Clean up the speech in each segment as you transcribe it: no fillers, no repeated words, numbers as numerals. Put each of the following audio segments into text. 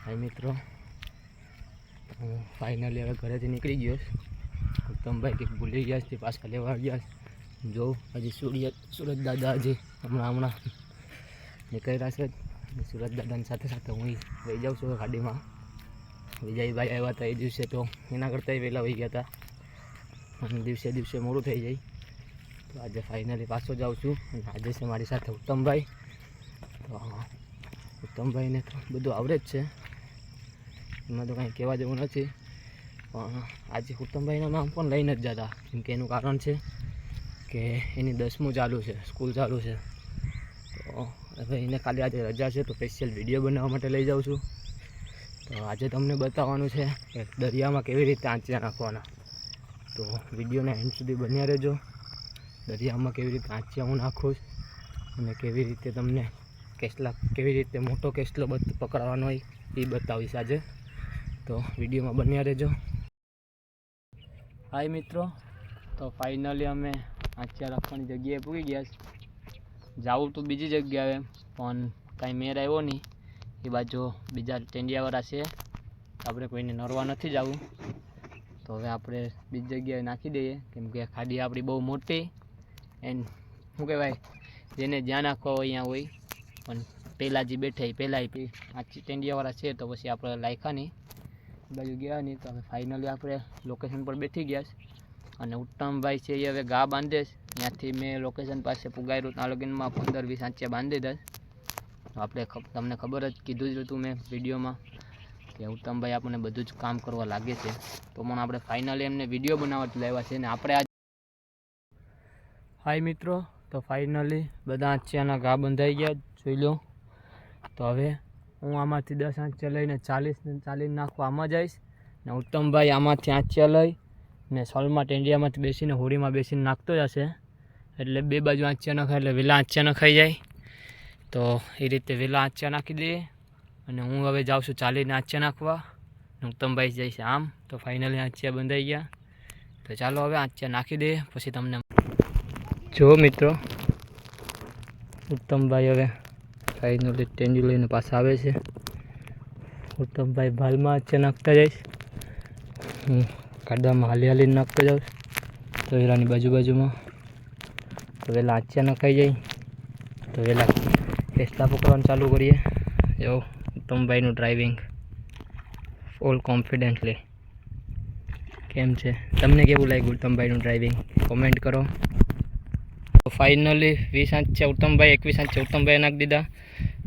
હાય મિત્રો, હું ફાઇનલી હવે ઘરેથી નીકળી ગયો. ઉત્તમભાઈ કંઈક ભૂલી ગયા છે, પાછા લેવા ગયા. જો હજી સુરત દાદા હજી હમણાં નીકળી રહ્યા છે. સુરત દાદાની સાથે સાથે હું વહી જાઉં છું ગાડીમાં. વિજયભાઈ આવ્યા હતા એ દિવસે, તો એના કરતાં વહેલા વહી ગયા હતા. અને દિવસે મોડું થઈ જાય. તો આજે ફાઇનલી પાછો જાઉં છું. અને આજે છે મારી સાથે ઉત્તમભાઈ. તો ઉત્તમભાઈને તો બધું આવડે જ છે, એમાં તો કાંઈ કહેવા જેવું નથી. પણ આજે ઉત્તમભાઈના નામ પણ લઈને જ જતા, કેમ કે એનું કારણ છે કે એની 10મું ચાલુ છે, સ્કૂલ ચાલુ છે. તો હવે એને ખાલી આજે રજા છે, તો સ્પેશિયલ વિડીયો બનાવવા માટે લઈ જાઉં છું. તો આજે તમને બતાવવાનું છે કે દરિયામાં કેવી રીતે આંચિયા નાખવાના. તો વિડીયોના એન્ડ સુધી બન્યા રહેજો. દરિયામાં કેવી રીતે આંચિયા હું નાખું અને કેવી રીતે તમને કેવી રીતે મોટો કેસલો પકડવાનો હોય એ બતાવીશ આજે. તો વિડીયોમાં બન્યા રહેજો. હાય મિત્રો, તો ફાઇનલી અમે આંચિયા રાખવાની જગ્યાએ પૂરી ગયા. જાવું તો બીજી જગ્યાએ, પણ કાંઈ મેર આવ્યો નહીં. એ બાજુ બીજા ટેંડિયાવાળા છે, આપણે કોઈને નરવા નથી જવું. તો હવે આપણે બીજી જગ્યાએ નાખી દઈએ, કેમ કે ખાડી આપણી બહુ મોટી. એન્ડ શું કહેવાય, જેને જ્યાં નાખવા હોય અહીંયા હોય. પણ પહેલાં જે બેઠા એ પહેલાં આ ટેંડિયાવાળા છે, તો પછી આપણે લાયકા નહીં, બાજુ ગયા નહીં. તો હવે ફાઇનલી આપણે લોકેશન પર બેઠી ગયા. અને ઉત્તમભાઈ છે એ હવે ગા બાંધે છે. ત્યાંથી મેં લોકેશન પાસે પુગાવ્યું, ત્યાં લગીનમાં 15-20 આંચિયા બાંધી દે. આપણે તમને ખબર જ કીધું જ હતું મેં વિડીયોમાં કે ઉત્તમભાઈ આપણને બધું જ કામ કરવા લાગે છે. તો પણ આપણે ફાઇનલી એમને વિડીયો બનાવવા લાવ્યા છે. ને આપણે આજ હાય મિત્રો, તો ફાઇનલી બધા આંચિયાના ઘા બંધાઈ ગયા, જોઈ લો. તો હવે હું આમાંથી 10 આંચિયા લઈને 40 નાખવા આમાં જઈશ. ને ઉત્તમભાઈ આમાંથી આંચિયા લઈ ને સોલમાં ટેંડિયામાંથી બેસીને હોડીમાં બેસીને નાખતો જશે. એટલે બે બાજુ આંચિયા નખાય, એટલે વેલા આંચિયા નખાઈ જાય. તો એ રીતે વેલા આંચિયા નાખી દઈએ. અને હું હવે જાઉં છું ચાલીને આંચિયા નાખવા. ઉત્તમભાઈ જાય છે આમ. તો ફાઇનલી આંચિયા બંધાઈ ગયા. તો ચાલો હવે આંચિયા નાખી દઈએ, પછી તમને જો મિત્રો, ઉત્તમભાઈ હવે ફાઇનલી ટેન્ડી લઈને પાછા આવે છે. ઉત્તમભાઈ ભાલમાં આંચિયા નાખતા જઈશ, હું કાદામાં હાલીને નાખતો જાઉં. તો હીરાની બાજુમાં તો વહેલા આંચિયા નખાઈ જાય. તો વહેલા રસ્તા પકડવાનું ચાલુ કરીએ. જો ઉત્તમભાઈનું ડ્રાઇવિંગ ફૂલ કોન્ફિડન્ટલી. કેમ છે, તમને કેવું લાગ્યું ઉત્તમભાઈનું ડ્રાઇવિંગ? કોમેન્ટ કરો. તો ફાઇનલી 20 આંચિયા ઉત્તમભાઈ, 21 આંચિયા ઉત્તમભાઈએ નાખી દીધા.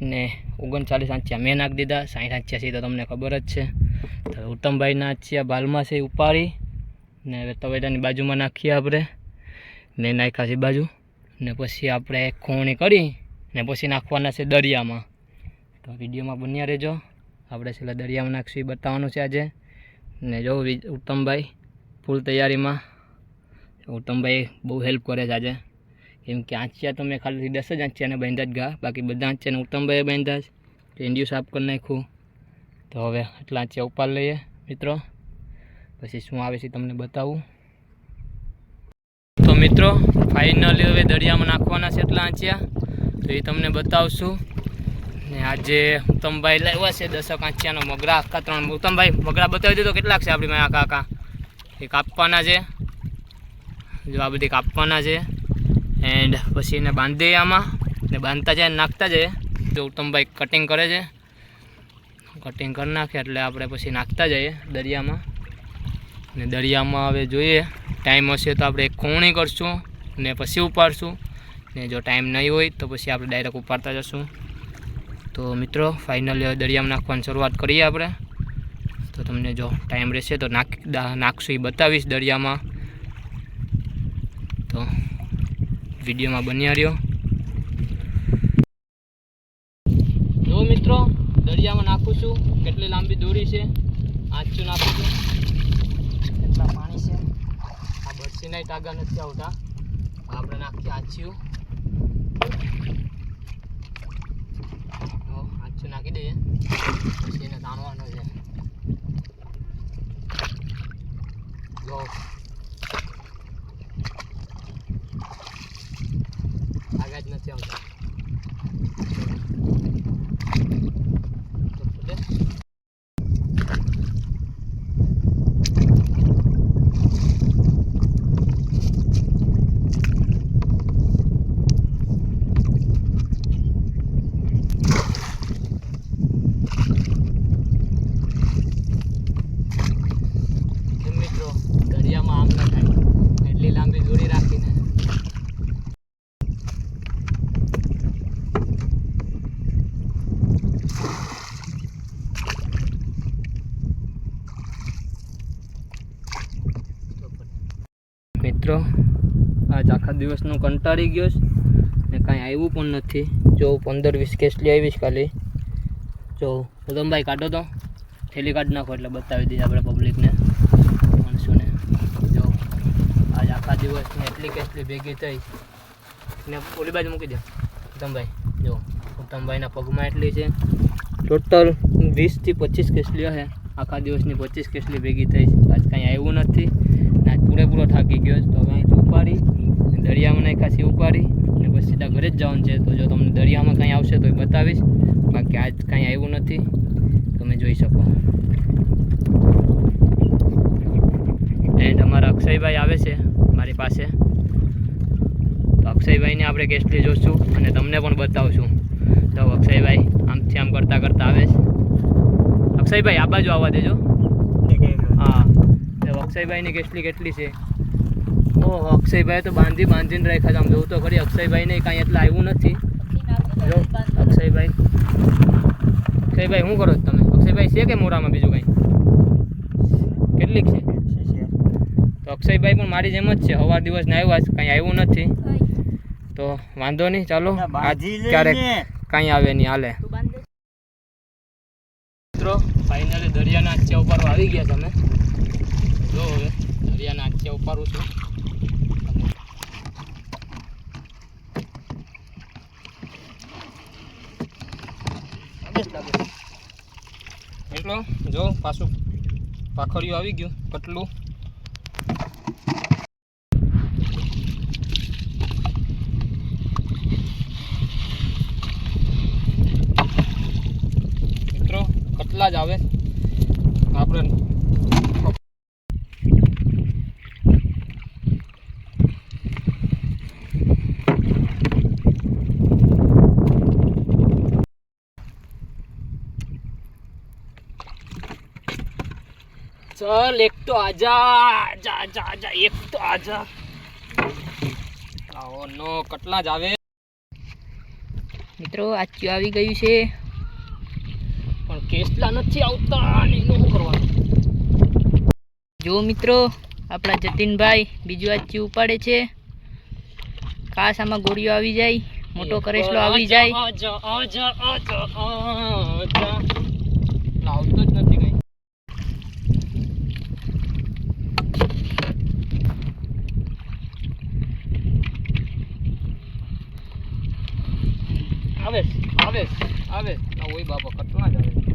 ને 39 આંચિયા મેં નાખી દીધા. 60 આંચિયા છે તો તમને ખબર જ છે. તો ઉત્તમભાઈના આંચિયા બાલમાં છે ઉપાડી ને હવે તવેડાની બાજુમાં નાખીએ આપણે. ને નાખ્યા છે બાજુ. ને પછી આપણે ખોણી કરી ને પછી નાખવાના છે દરિયામાં. તો વિડીયોમાં બન્યા રહેજો. આપણે છેલ્લા દરિયામાં નાખશું એ બતાવવાનું છે આજે. ને જો ઉત્તમભાઈ ફૂલ તૈયારીમાં. ઉત્તમભાઈ બહુ હેલ્પ કરે છે આજે, કેમ કે આંચિયા તો મેં ખાલી 10 જ આંચિયાને બાંધ્યા જ ગા, બાકી બધા આંચિયાને ઉત્તમભાઈએ બાંધ્યા જ. ટેંડિયું સાફ કરી નાખ્યું. તો હવે એટલા આંચિયા ઉપાડ લઈએ મિત્રો, પછી શું આવે છે તમને બતાવું. તો મિત્રો ફાઇનલી હવે દરિયામાં નાખવાના છે એટલા આંચિયા, તો એ તમને બતાવશું. ને આજે ઉત્તમભાઈ લાવ્યા છે 10 આંચિયાનો મગરા, આખા 3. ઉત્તમભાઈ મગરા બતાવી દીધો, કેટલાક છે આપણી આખા એ કાપવાના છે. જો આ બધી કાપવાના છે. એન્ડ પછી એને બાંધીએ આમાં, ને બાંધતા જાય નાખતા જાય. જો ઉત્તમભાઈ કટિંગ કરે છે, કટિંગ કરી નાખે એટલે આપણે પછી નાખતા જઈએ દરિયામાં. ને દરિયામાં હવે જોઈએ, ટાઈમ હશે તો આપણે એક ખોણી કરશું ને પછી ઉપાડશું. ને જો ટાઈમ નહીં હોય તો પછી આપણે ડાયરેક્ટ ઉપાડતા જશું. તો મિત્રો ફાઇનલી હવે દરિયામાં નાખવાની શરૂઆત કરીએ આપણે. તો તમને જો ટાઈમ રહેશે તો નાખશું એ બતાવીશ દરિયામાં. તો વિડીયોમાં બન્યા રહ્યો. જો મિત્રો દરિયામાં નાખું છું, કેટલી લાંબી દોરી છે. આંચું નાખું છું, કેટલા પાણી છે. આ બરસી નહીં ટાગા નથી આવતા. આપણે નાખીએ આંચું. આંચું નાખી દઈએ, પછી એને તાણવાનો છે. જો આગળ જ નથી આવતા. મિત્રો આજ આખા દિવસનું કંટાળી ગયો છે ને કાંઈ આવ્યું પણ નથી. જો 15-20 કેસલી આવીશ ખાલી. જો ઉત્તમભાઈ કાઢો તો થેલી કાઢી નાખો એટલે બતાવી દઈએ આપણે પબ્લિકને માણસોને. જો આજ આખા દિવસની એટલી કેસલી ભેગી થઈ ને ઓલી બાજુ મૂકી દે ઉત્તમભાઈ. જો ઉત્તમભાઈના પગમાં એટલી છે. ટોટલ 20 થી 25 કેસલી હશે. આખા દિવસની 25 કેસલી ભેગી થઈ. આજ કાંઈ આવ્યું નથી ને આજ પૂરેપૂરો થાકી ગયો છે. તો હવે અહીંથી ઉપાડી દરિયામાં નાખાશી ઉપાડી ને પછી સીધા ઘરે જ જવાનું છે. તો જો તમને દરિયામાં કાંઈ આવશે તો એ બતાવીશ. બાકી આજ કાંઈ આવ્યું નથી તમે જોઈ શકો. એન્ડ અમારા અક્ષયભાઈ આવે છે મારી પાસે. તો અક્ષયભાઈને આપણે કેસલી જોઈશું અને તમને પણ બતાવશું. તો અક્ષયભાઈ આમથી આમ કરતાં કરતાં આવે છે. અક્ષયભાઈ આ બાજુ આવવા દેજો. હા તો અક્ષયભાઈની કેસલી કેટલી છે. ઓહો અક્ષયભાઈ તો બાંધીને રાખ્યા છે. આમ જોવું તો ખરી અક્ષયભાઈને કાંઈ એટલા આવ્યું નથી. જો અક્ષયભાઈ શું કરો છો તમે? અક્ષયભાઈ છે કે મોરામાં બીજું કંઈ કેટલીક છે? તો અક્ષયભાઈ પણ મારી જેમ જ છે. સવાર દિવસને આવ્યા છે કાંઈ આવ્યું નથી. તો વાંધો નહીં ચાલો ક્યારેક કાંઈ આવે નહીં હાલે. મિત્રો ફાઇનલી દરિયાના આંચિયા ઉપાડવા આવી ગયા તમે. જો હવે દરિયાના આંચિયા ઉપાડું છું. એટલો જો પાછું પાખડિયું આવી ગયું કટલું. મિત્રો કટલા જ આવે આપણે. चल एक तो आजा एक तो आजा. आओ नो कटला જ આવે મિત્રો. આચ્યું આવી ગયું છે પણ કેસલા નથી આવતા ને એનું શું કરવાનું. જો મિત્રો આપણા જતીનભાઈ બીજું આચ્યું ઉપાડે છે. ખાસ આમાં ગોળીઓ આવી જાય, મોટો કરેસલો આવી જાય. આવતો જ નથી કઈ.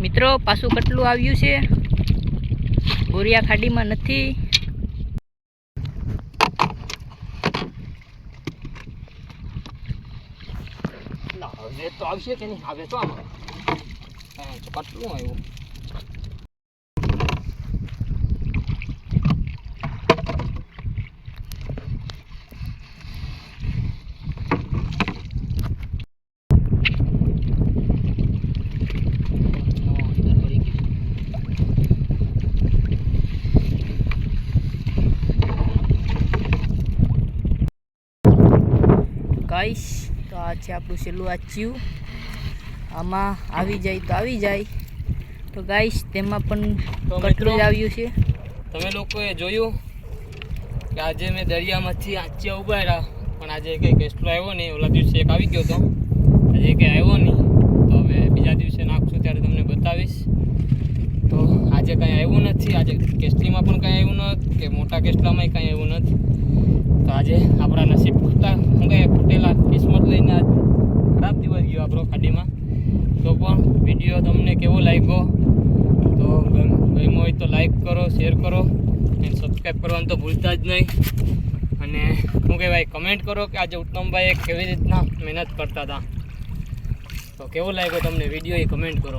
મિત્રો પાછું કટલું આવ્યું છે. બોરિયા ખાડીમાં નથી. હવે તો આવશે કે નહીં? હવે તો આમાં કટલું આવ્યું. ગાઈસ તો આ છે આપણું છેલ્લું આચ્યું. આમાં આવી જાય તો આવી જાય. તો ગાઈસ તેમાં પણ કટલું જ આવ્યું છે. તમે લોકોએ જોયું કે આજે મેં દરિયામાંથી આચ્યા ઉભાર્યા પણ આજે કંઈ કેસલો આવ્યો નહીં. ઓલા દિવસે એક આવી ગયો હતો, આજે કંઈ આવ્યો નહીં. તો હવે બીજા દિવસે નાખશું ત્યારે તમને બતાવીશ. તો આજે કંઈ આવ્યું નથી. આજે કેસલીમાં પણ કંઈ આવ્યું નથી કે મોટા કેસલામાંય કંઈ આવ્યું નથી. તો આજે આપણા નસીબ ફૂટેલા કિસ્મત લઈને આજ ખરાબ દિવસ ગયો આપણો ખાડીમાં. તો પણ વિડીયો તમને કેવો લાગ્યો તો ગમ્યો હોય તો લાઈક કરો, શેર કરો અને સબસ્ક્રાઈબ કરવાનું તો ભૂલતા જ નહીં. અને શું કહેવાય કમેન્ટ કરો કે આજે ઉત્તમભાઈ કેવી રીતના મહેનત કરતા હતા. તો કેવો લાગ્યો તમને વિડીયો એ કમેન્ટ કરો.